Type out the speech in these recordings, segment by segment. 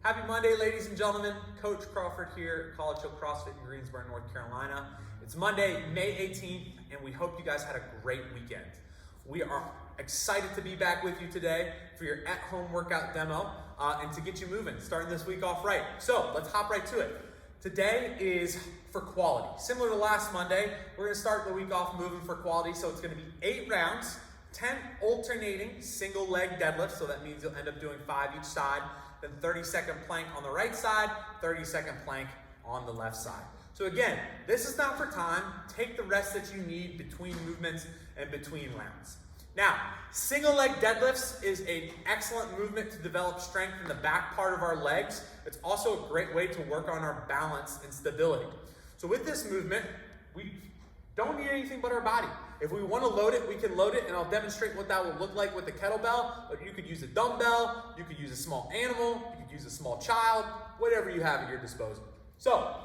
Happy Monday, ladies and gentlemen. Coach Crawford here at College Hill CrossFit in Greensboro, North Carolina. It's Monday, May 18th, and we hope you guys had a great weekend. We are excited to be back with you today for your at-home workout demo and to get you moving, starting this week off right. So let's hop right to it. Today is for quality. Similar to last Monday, we're gonna start the week off moving for quality. So it's gonna be 8 rounds, 10 alternating single leg deadlifts. So that means you'll end up doing 5 each side. Then 30-second plank on the right side, 30-second plank on the left side. So again, this is not for time. Take the rest that you need between movements and between rounds. Now, single leg deadlifts is an excellent movement to develop strength in the back part of our legs. It's also a great way to work on our balance and stability. So with this movement, we don't need anything but our body. If we want to load it, we can load it, and I'll demonstrate what that will look like with the kettlebell. But you could use a dumbbell, you could use a small animal, you could use a small child, whatever you have at your disposal. So,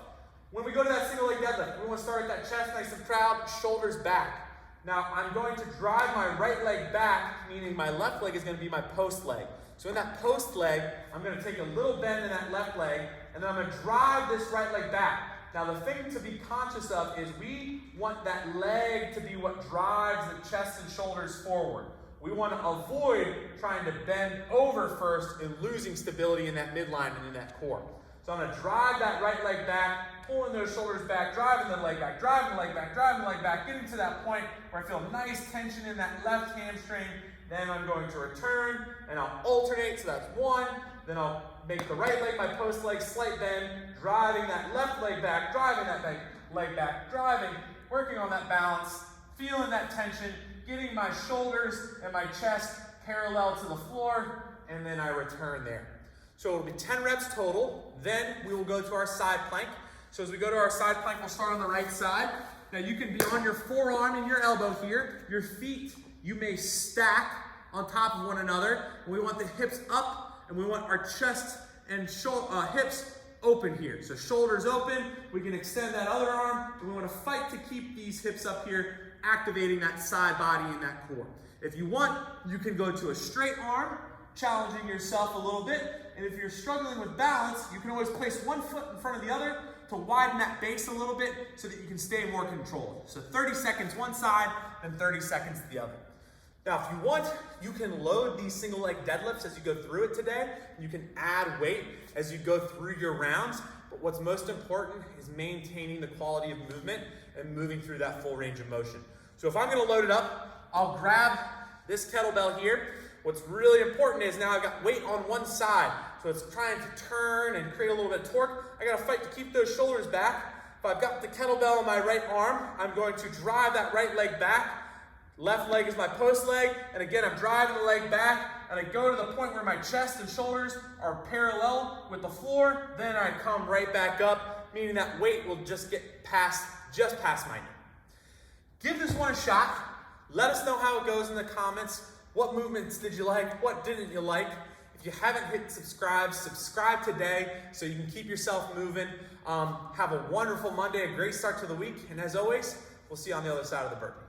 when we go to that single leg deadlift, we want to start at that chest nice and proud, shoulders back. Now, I'm going to drive my right leg back, meaning my left leg is going to be my post leg. So in that post leg, I'm going to take a little bend in that left leg, and then I'm going to drive this right leg back. Now the thing to be conscious of is we want that leg to be what drives the chest and shoulders forward. We want to avoid trying to bend over first and losing stability in that midline and in that core. So I'm going to drive that right leg back, pulling those shoulders back, driving the leg back, driving the leg back, driving the leg back, getting to that point where I feel nice tension in that left hamstring. Then I'm going to return and I'll alternate, so that's 1. Then I'll make the right leg my post leg, slight bend, driving that left leg back, driving that leg back, driving, working on that balance, feeling that tension, getting my shoulders and my chest parallel to the floor, and then I return there. So it'll be 10 reps total. Then we will go to our side plank. So as we go to our side plank, we'll start on the right side. Now you can be on your forearm and your elbow here. Your feet, you may stack on top of one another. And we want the hips up, and we want our chest and hips open here. So shoulders open, we can extend that other arm, and we want to fight to keep these hips up here, activating that side body and that core. If you want, you can go to a straight arm, challenging yourself a little bit. And if you're struggling with balance, you can always place one foot in front of the other to widen that base a little bit so that you can stay more controlled. So 30 seconds one side and 30 seconds the other. Now, if you want, you can load these single leg deadlifts as you go through it today. You can add weight as you go through your rounds. But what's most important is maintaining the quality of movement and moving through that full range of motion. So if I'm going to load it up, I'll grab this kettlebell here. What's really important is now I've got weight on one side. So it's trying to turn and create a little bit of torque. I got to fight to keep those shoulders back. If I've got the kettlebell on my right arm, I'm going to drive that right leg back. Left leg is my post leg, and again, I'm driving the leg back, and I go to the point where my chest and shoulders are parallel with the floor, then I come right back up, meaning that weight will just get just past my knee. Give this one a shot. Let us know how it goes in the comments. What movements did you like? What didn't you like? If you haven't hit subscribe today so you can keep yourself moving. Have a wonderful Monday, a great start to the week, and as always, we'll see you on the other side of the burpee.